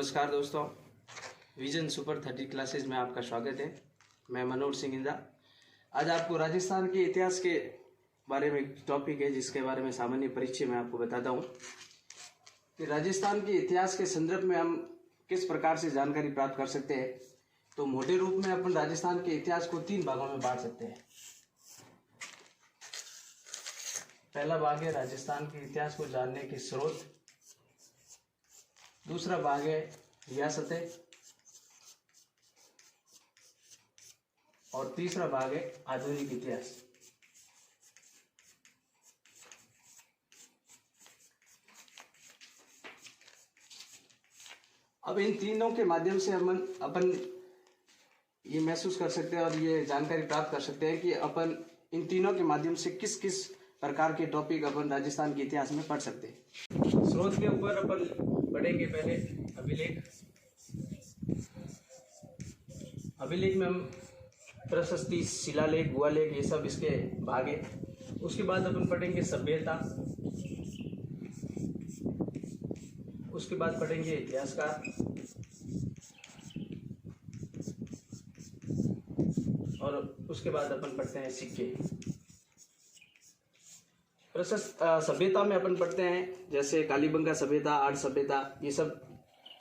नमस्कार दोस्तों, vision super 30 classes में आपका स्वागत है। मैं मनोज सिंह इंदा। आज आपको राजस्थान के इतिहास के बारे में टॉपिक है जिसके बारे में सामान्य परिचय मैं आपको बताता हूँ कि राजस्थान के इतिहास के संदर्भ में हम किस प्रकार से जानकारी प्राप्त कर सकते हैं। तो मोटे रूप में अपन राजस्थान के इतिहास को 3 भागों में बांट सकते हैं। पहला भाग है राजस्थान के इतिहास को जानने के स्रोत, दूसरा भाग है रियासतें और तीसरा भाग है आधुनिक इतिहास। अब इन तीनों के माध्यम से अपन ये महसूस कर सकते हैं और ये जानकारी प्राप्त कर सकते हैं कि अपन इन तीनों के माध्यम से किस किस प्रकार के टॉपिक अपन राजस्थान के इतिहास में पढ़ सकते हैं। स्रोत के ऊपर अपन पढ़ेंगे पहले अभिलेख। अभिलेख में हम प्रशस्ति, शिलालेख, गुहालेख ये सब इसके भाग है। उसके बाद अपन पढ़ेंगे सभ्यता, उसके बाद पढ़ेंगे इतिहासकार और उसके बाद अपन पढ़ते हैं सिक्के। सभ्यता में अपन पढ़ते हैं जैसे कालीबंगा सभ्यता, आर्य सभ्यता, ये सब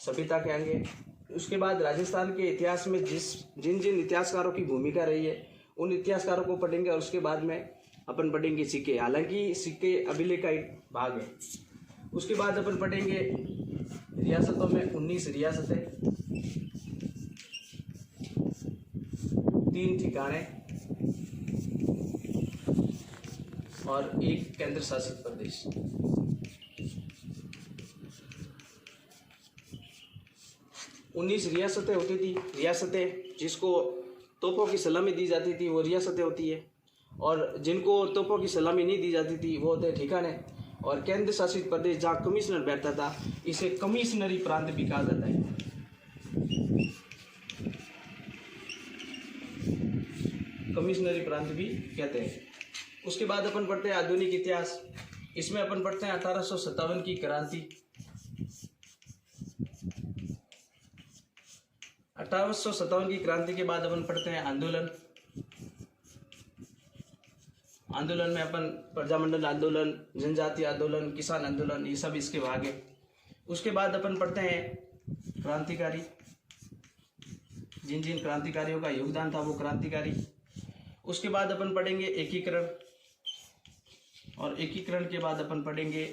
सभ्यता के अंग हैं। उसके बाद राजस्थान के इतिहास में जिन जिन इतिहासकारों की भूमिका रही है उन इतिहासकारों को पढ़ेंगे और उसके बाद में अपन पढ़ेंगे सिक्के। हालांकि सिक्के अभिलेख का एक भाग है। उसके बाद अपन पढ़ेंगे रियासतों में 19 रियासतें, 3 ठिकाने और 1 केंद्र शासित प्रदेश। उन्नीस रियासतें होती थी। रियासतें जिसको तोपों की सलामी दी जाती थी वो रियासतें होती है, और जिनको तोपों की सलामी नहीं दी जाती थी वो होते ठिकाने। और केंद्र शासित प्रदेश जहाँ कमिश्नर बैठता था इसे कमिश्नरी प्रांत भी कहा जाता है। कमिश्नरी प्रांत भी कहते हैं। उसके बाद अपन पढ़ते हैं आधुनिक इतिहास। इसमें अपन पढ़ते हैं 1857 की क्रांति। 1857 की क्रांति के बाद अपन पढ़ते हैं आंदोलन। आंदोलन में अपन प्रजामंडल आंदोलन, जनजातीय आंदोलन, किसान आंदोलन, ये सब इसके भाग है। उसके बाद अपन पढ़ते हैं क्रांतिकारी, जिन जिन क्रांतिकारियों का योगदान था वो क्रांतिकारी। उसके बाद अपन पढ़ेंगे एकीकरण, और एकीकरण के बाद अपन पढ़ेंगे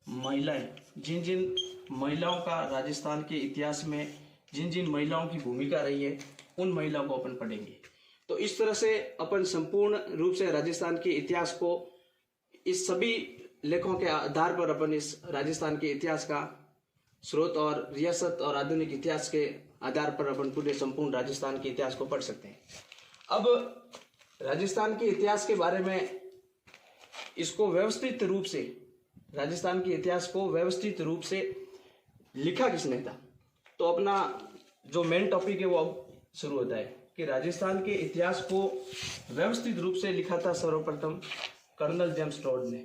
महिलाएं। जिन जिन महिलाओं का राजस्थान के इतिहास में जिन जिन महिलाओं की भूमिका रही है उन महिलाओं को अपन पढ़ेंगे। तो इस तरह से अपन संपूर्ण रूप से राजस्थान के इतिहास को इस सभी लेखों के आधार पर अपन इस राजस्थान के इतिहास का स्रोत और रियासत और आधुनिक इतिहास के आधार पर अपन पूरे संपूर्ण राजस्थान के इतिहास को पढ़ सकते हैं। अब राजस्थान के इतिहास के बारे में इसको व्यवस्थित रूप से, राजस्थान के इतिहास को व्यवस्थित रूप से लिखा किसने था, तो अपना जो मेन टॉपिक है वो अब शुरू होता है कि राजस्थान के इतिहास को व्यवस्थित रूप से लिखा था सर्वप्रथम कर्नल जेम्स टोड ने।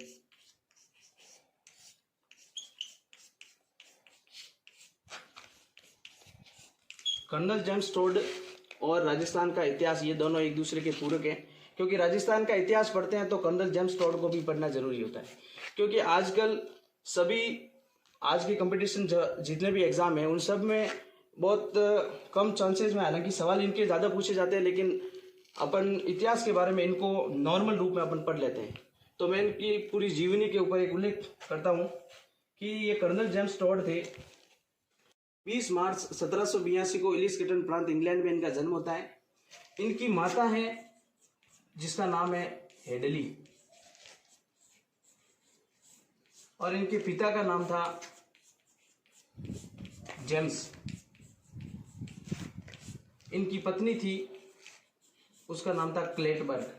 कर्नल जेम्स टोड और राजस्थान का इतिहास ये दोनों एक दूसरे के पूरक हैं, क्योंकि राजस्थान का इतिहास पढ़ते हैं तो कर्नल जेम्स टोड को भी पढ़ना जरूरी होता है। क्योंकि आजकल सभी आज के कंपटीशन जितने भी एग्जाम हैं उन सब में बहुत कम चांसेस में, हालांकि सवाल इनके ज़्यादा पूछे जाते हैं, लेकिन अपन इतिहास के बारे में इनको नॉर्मल रूप में अपन पढ़ लेते हैं। तो मैं इनकी पूरी जीवनी के ऊपर एक उल्लेख करता हूँ कि ये कर्नल जेम्स टोड थे। 20 मार्च 1782 को इलिस्कटन प्रांत इंग्लैंड में इनका जन्म होता है। इनकी माता है जिसका नाम है हेडली और इनके पिता का नाम था जेम्स। इनकी पत्नी थी, उसका नाम था क्लेटबर्ग।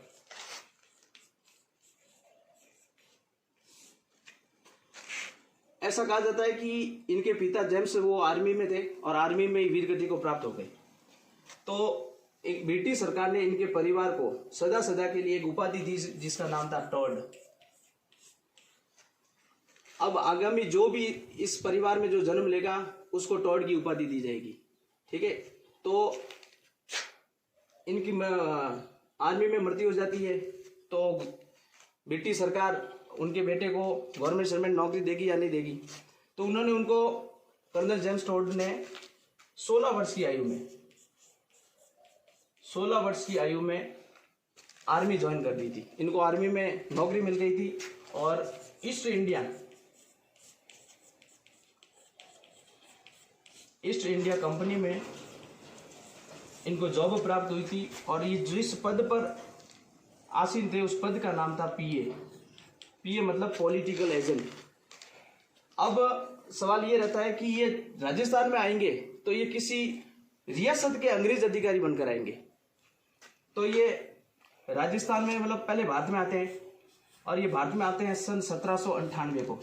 ऐसा कहा जाता है कि इनके पिता जेम्स वो आर्मी में थे और आर्मी में ही वीरगति को प्राप्त हो गए। तो एक ब्रिटिश सरकार ने इनके परिवार को सदा सदा के लिए एक उपाधि दी जिसका नाम था टॉड। अब आगामी जो भी इस परिवार में जो जन्म लेगा उसको टॉड की उपाधि दी जाएगी। ठीक है, तो इनकी आर्मी में मृत्यु हो जाती है तो ब्रिटिश सरकार उनके बेटे को गवर्नमेंट सर्वेंट नौकरी देगी या नहीं देगी। तो उन्होंने उनको, कर्नल जेम्स टॉड ने 16 वर्ष की आयु में आर्मी ज्वाइन कर दी थी। इनको आर्मी में नौकरी मिल गई थी और ईस्ट इंडिया कंपनी में इनको जॉब प्राप्त हुई थी और ये जिस पद पर आसीन थे उस पद का नाम था पीए मतलब पॉलिटिकल एजेंट। अब सवाल ये रहता है कि ये राजस्थान में आएंगे तो ये किसी रियासत के अंग्रेज अधिकारी बनकर आएंगे। तो ये राजस्थान में मतलब पहले भारत में आते हैं और ये भारत में आते हैं सन 1798 को।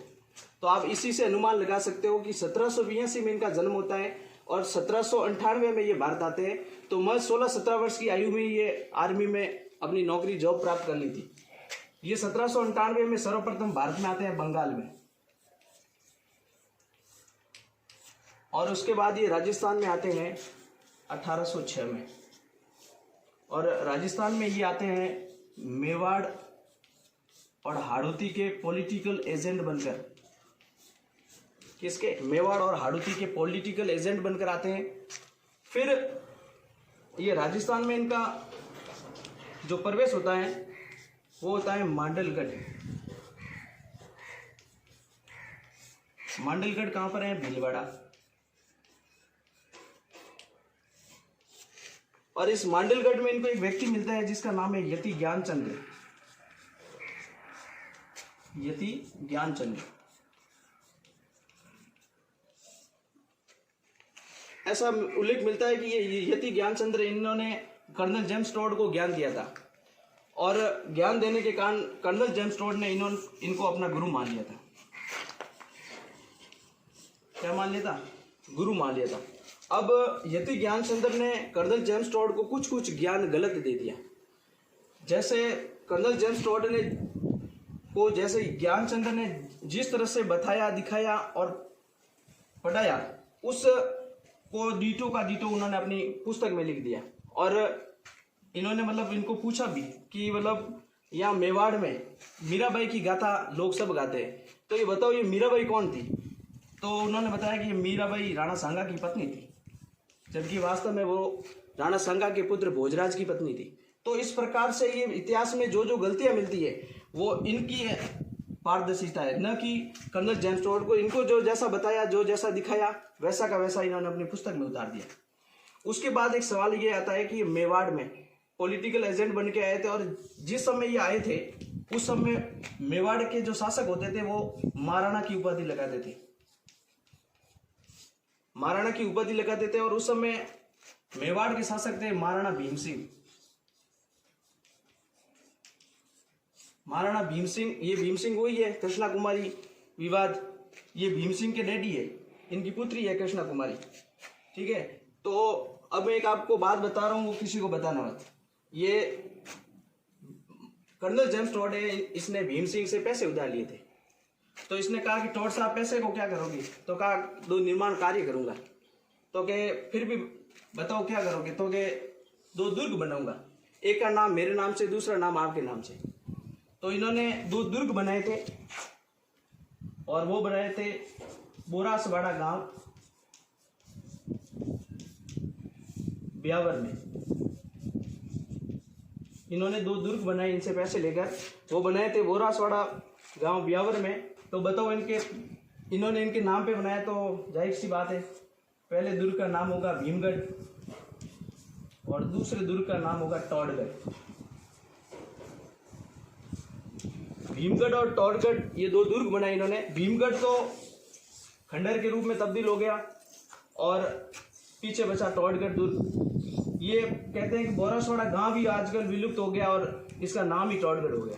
तो आप इसी से अनुमान लगा सकते हो कि 1782 में इनका जन्म होता है और 1798 में ये भारत आते हैं। तो मैं 16-17 वर्ष की आयु में ये आर्मी में अपनी नौकरी जॉब प्राप्त कर ली थी। ये 1798 में सर्वप्रथम भारत में आते हैं बंगाल में और उसके बाद ये राजस्थान में आते हैं 1806 में और राजस्थान में ये आते हैं मेवाड़ और हाड़ौती के पॉलिटिकल एजेंट बनकर। किसके? मेवाड़ और हाड़ौती के पॉलिटिकल एजेंट बनकर आते हैं। फिर ये राजस्थान में इनका जो प्रवेश होता है वो होता है मांडलगढ़। मांडलगढ़ कहां पर है? भीलवाड़ा। और इस मांडलगढ़ में इनको एक व्यक्ति मिलता है जिसका नाम है यति ज्ञानचंद्र। ऐसा उल्लेख मिलता है कि ये यति ज्ञानचंद्र, इन्होंने कर्नल जेम्स टॉड को ज्ञान दिया था और ज्ञान देने के कारण कर्नल जेम्स टॉड ने इनको अपना गुरु मान लिया था। क्या मान लिया था? गुरु मान लिया था। अब यति ज्ञानचंद्र ने कर्नल जेम्स टॉड को कुछ ज्ञान गलत दे दिया। जैसे कर्नल जेम्स टॉड ने को जैसे ज्ञानचंद्र ने जिस तरह से बताया, दिखाया और पढ़ाया, उस को डीटो का डीटो उन्होंने अपनी पुस्तक में लिख दिया। और इन्होंने मतलब इनको पूछा भी कि मतलब यहाँ मेवाड़ में मीराबाई की गाथा लोग सब गाते हैं, तो ये बताओ ये मीराबाई कौन थी? तो उन्होंने बताया कि मीराबाई राणा सांगा की पत्नी थी, जबकि वास्तव में वो राणा सांगा के पुत्र भोजराज की पत्नी थी। तो इस प्रकार से ये इतिहास में जो गलतियां मिलती है वो इनकी पारदर्शिता है, न कि कर्नल जेम्स टॉड को। इनको जो जैसा बताया, जो जैसा दिखाया, वैसा का वैसा इन्होंने अपनी पुस्तक में उतार दिया। उसके बाद एक सवाल ये आता है कि मेवाड़ में पॉलिटिकल एजेंट बन के आए थे और जिस समय ये आए थे उस समय मेवाड़ के जो शासक होते थे वो महाराणा की उपाधि लगाते थे। महाराणा की उपाधि लगाते थे और उस समय मेवाड़ के शासक थे महाराणा भीम सिंह। महाराणा भीम सिंह, ये भीम सिंह वही है कृष्णा कुमारी विवाद, ये भीम सिंह के डैडी है, इनकी पुत्री है कृष्णा कुमारी। ठीक है, तो अब एक आपको बात बता रहा हूं, वो किसी को बताना मत। ये कर्नल जेम्स टॉड है, इसने भीम सिंह से पैसे उधार लिए थे। तो इसने कहा कि टॉड साहब पैसे को क्या करोगे? तो कहा 2 निर्माण कार्य करूंगा। तो के फिर भी बताओ क्या करोगे? तो के 2 दुर्ग बनाऊंगा, एक का नाम मेरे नाम से, दूसरा नाम आपके नाम से। तो इन्होंने 2 दुर्ग बनाए थे और वो बनाए थे बोरासवाड़ा गांव ब्यावर में। इन्होंने 2 दुर्ग बनाए इनसे पैसे लेकर, वो बनाए थे बोरासवाड़ा गांव ब्यावर में। तो बताओ इन्होंने इनके नाम पे बनाया, तो जाहिर सी बात है पहले दुर्ग का नाम होगा भीमगढ़ और दूसरे दुर्ग का नाम होगा टॉडगढ़। भीमगढ़ और टॉडगढ़ ये 2 दुर्ग बनाए इन्होंने। भीमगढ़ तो खंडर के रूप में तब्दील हो गया और पीछे बचा टॉडगढ़ दुर्ग। ये कहते हैं कि बोरासवाड़ा गांव भी आजकल विलुप्त हो गया और इसका नाम ही टॉडगढ़ हो गया।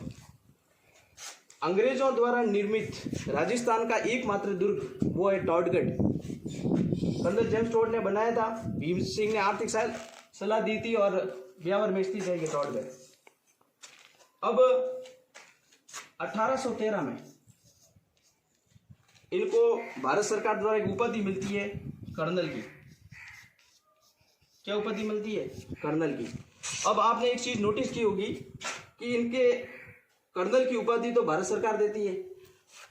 अंग्रेजों द्वारा निर्मित राजस्थान का एकमात्र दुर्ग वो है टॉडगढ़। कर्नल जेम्स टॉड ने बनाया था, भीम सिंह ने आर्थिक सलाह दी थी और ब्यावर में स्थित है ये टॉडगढ़। अब 1813 में इनको भारत सरकार द्वारा एक उपाधि मिलती है कर्नल की। क्या उपाधि मिलती है? कर्नल की। अब आपने एक चीज नोटिस की होगी कि इनके कर्नल की उपाधि तो भारत सरकार देती है,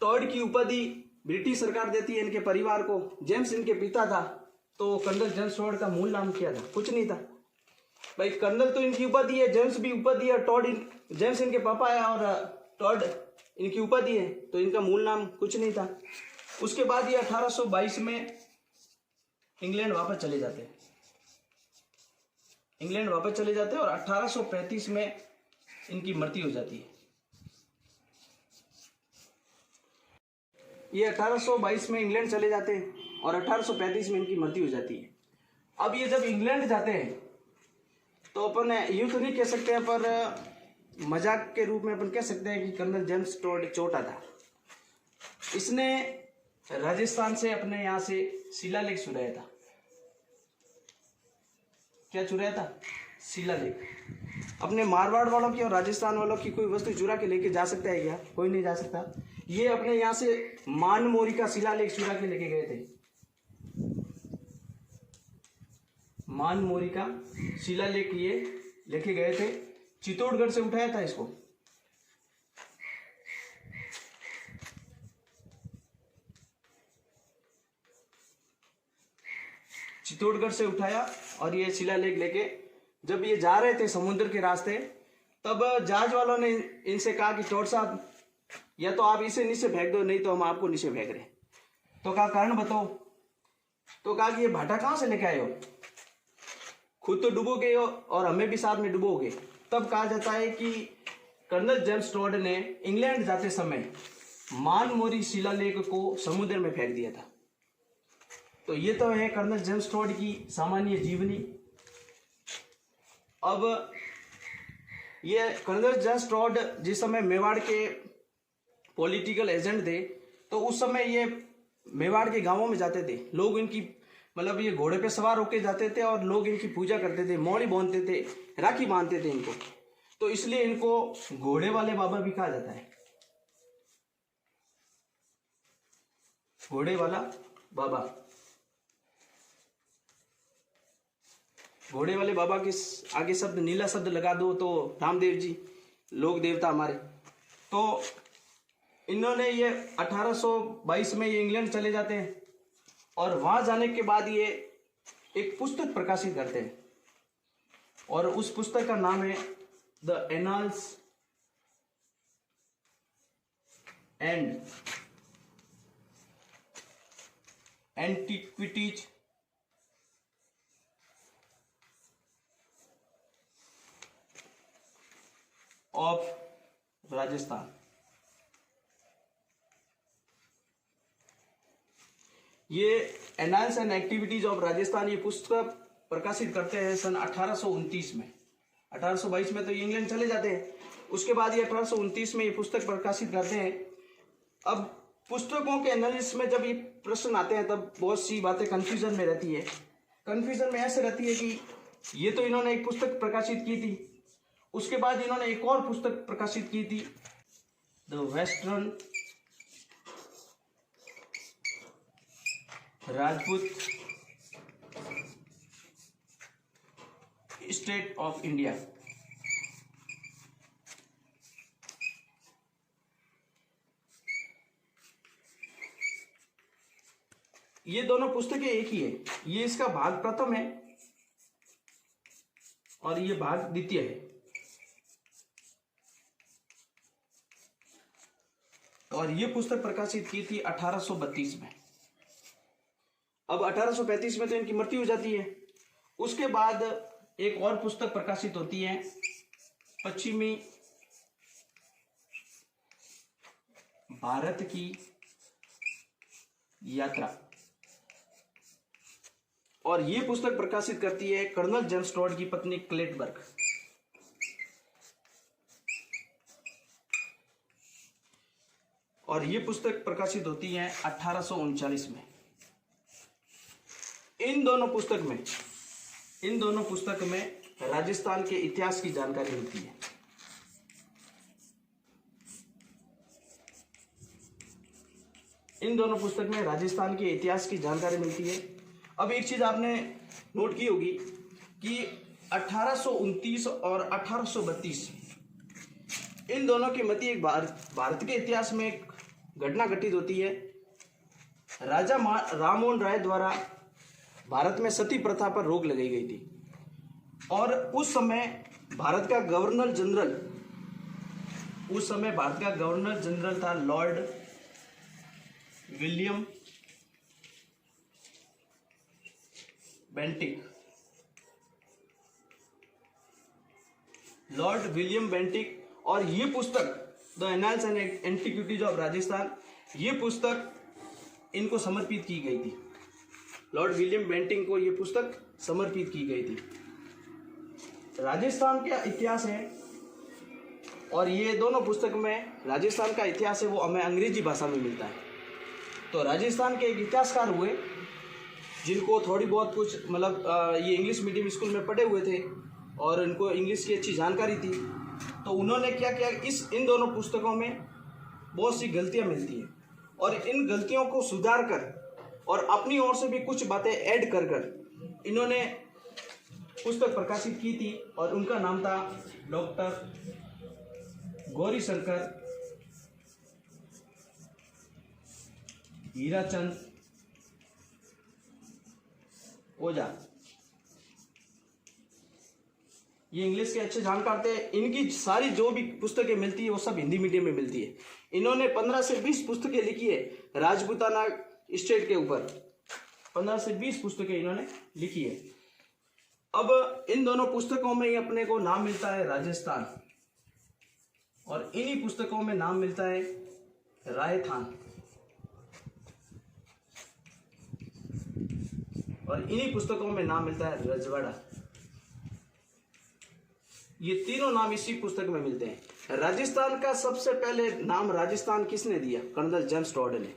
टॉड की उपाधि ब्रिटिश सरकार देती है इनके परिवार को। जेम्स इनके पिता था, तो कर्नल जेम्स टॉड का मूल नाम क्या था? कुछ नहीं था भाई। कर्नल तो इनकी उपाधि है, जेम्स भी उपाधि है, जेम्स इनके पापा है और टॉड इनकी उपाधि है, तो इनका मूल नाम कुछ नहीं था। उसके बाद ये 1822 में इंग्लैंड वापस चले जाते हैं। इंग्लैंड वापस चले जाते हैं और 1835 में इनकी मृत्यु हो जाती है। ये 1822 में इंग्लैंड चले जाते हैं और 1835 में इनकी मृत्यु हो जाती है। अब ये जब इंग्लैंड जाते हैं तो अपन यूं तो नहीं कह सकते हैं, पर मजाक के रूप में अपन कह सकते हैं कि कर्नल जेम्स टॉड चोटा था। इसने राजस्थान से अपने यहाँ से शिलालेख चुराया था। क्या चुराया था? शिलालेख। अपने मारवाड़ वालों की और राजस्थान वालों की कोई वस्तु चुरा के लेके जा सकता है क्या? कोई नहीं जा सकता। ये अपने यहाँ से मानमोरी का शिलालेख चुरा के लेके गए थे। मानमोरी का शिलालेख ये लेके गए थे, चित्तौड़गढ़ से उठाया था इसको। चित्तौड़गढ़ से उठाया और ये शिलालेख लेके जब ये जा रहे थे समुद्र के रास्ते, तब जहाज वालों ने इनसे कहा कि टॉड साहब, या तो आप इसे नीचे फेंक दो, नहीं तो हम आपको नीचे फेंक रहे। तो कहा कारण बताओ। तो कहा कि ये भाटा कहां से लेके आए हो? खुद तो डूबोगे और हमें भी साथ में डूबोगे। तब कहा जाता है कि कर्नल जेम्स टॉड ने इंग्लैंड जाते समय मानमोरी शिलालेख को समुद्र में फेंक दिया था। तो ये तो है कर्नल जेम्स टॉड की सामान्य जीवनी। अब ये कर्नल जेम्स टॉड जिस समय मेवाड़ के पॉलिटिकल एजेंट थे, तो उस समय ये मेवाड़ के गांवों में जाते थे। लोग इनकी मतलब ये घोड़े पे सवार होके जाते थे और लोग इनकी पूजा करते थे, मौड़ी बांधते थे, राखी बांधते थे इनको। तो इसलिए इनको घोड़े वाले बाबा भी कहा जाता है। घोड़े वाला बाबा। घोड़े वाले बाबा के आगे शब्द नीला शब्द लगा दो तो रामदेव जी, लोक देवता हमारे। तो इन्होंने ये 1822 में ये इंग्लैंड चले जाते हैं और वहां जाने के बाद ये एक पुस्तक प्रकाशित करते हैं और उस पुस्तक का नाम है the annals and antiquities of Rajasthan. ये annals and activities of Rajasthan ये पुस्तक प्रकाशित करते हैं सन 1829 में। 1822 में तो ये इंग्लैंड चले जाते हैं, उसके बाद ये 1829 में ये पुस्तक प्रकाशित करते हैं। अब पुस्तकों के एनालिसिस में जब ये प्रश्न आते हैं तब बहुत सी बातें कंफ्यूजन में रहती है। कंफ्यूजन में ऐसे रहती है कि ये तो इन्होंने एक पुस्तक प्रकाशित की थी, उसके बाद इन्होंने एक और पुस्तक प्रकाशित की थी the western Rajput state of India. ये दोनों पुस्तकें एक ही है। ये इसका भाग प्रथम है और ये भाग द्वितीय है। और ये पुस्तक प्रकाशित की थी 1832 में। अब 1835 में तो इनकी मृत्यु हो जाती है। उसके बाद एक और पुस्तक प्रकाशित होती है पश्चिमी भारत की यात्रा, और ये पुस्तक प्रकाशित करती है कर्नल जेम्स टॉड की पत्नी क्लेटबर्ग। और ये पुस्तक प्रकाशित होती है 1839 में। इन दोनों पुस्तक में राजस्थान के इतिहास की जानकारी मिलती है। इन दोनों पुस्तक में राजस्थान के इतिहास की जानकारी मिलती है। अब एक चीज आपने नोट की होगी कि 1829 और 1832 इन दोनों के मध्य एक भारत के इतिहास में एक घटना घटित होती है। राजा राममोहन राय द्वारा भारत में सती प्रथा पर रोक लगाई गई थी और उस समय भारत का गवर्नर जनरल था लॉर्ड विलियम बेंटिक। और ये पुस्तक the annals and antiquities of Rajasthan, ये पुस्तक इनको समर्पित की गई थी। लॉर्ड विलियम बेंटिक को ये पुस्तक समर्पित की गई थी। राजस्थान का इतिहास है और ये दोनों पुस्तक में राजस्थान का इतिहास है वो हमें अंग्रेजी भाषा में मिलता है। तो राजस्थान के एक इतिहासकार हुए जिनको थोड़ी बहुत कुछ मतलब ये इंग्लिश मीडियम स्कूल में पढ़े हुए थे और इनको इंग्लिश की अच्छी जानकारी थी। तो उन्होंने क्या किया, इन दोनों पुस्तकों में बहुत सी गलतियां मिलती हैं और इन गलतियों को सुधार कर और अपनी ओर से भी कुछ बातें ऐड कर इन्होंने पुस्तक प्रकाशित की थी और उनका नाम था डॉक्टर गौरीशंकर हीराचंद ओझा। ये इंग्लिश के अच्छे जानकार थे। इनकी सारी जो भी पुस्तकें मिलती है वो सब हिंदी मीडियम में मिलती है। इन्होंने 15 से 20 पुस्तकें लिखी है राजपूताना स्टेट के ऊपर। 15 से 20 पुस्तकें इन्होंने लिखी है। अब इन दोनों पुस्तकों में ही अपने को नाम मिलता है राजस्थान और इन्हीं पुस्तकों में नाम मिलता है रायथान और इन्हीं पुस्तकों में नाम मिलता है रजवाड़ा। ये तीनों नाम इसी पुस्तक में मिलते हैं। राजस्थान का सबसे पहले नाम राजस्थान किसने दिया? कर्नल जेम्स टॉड ने।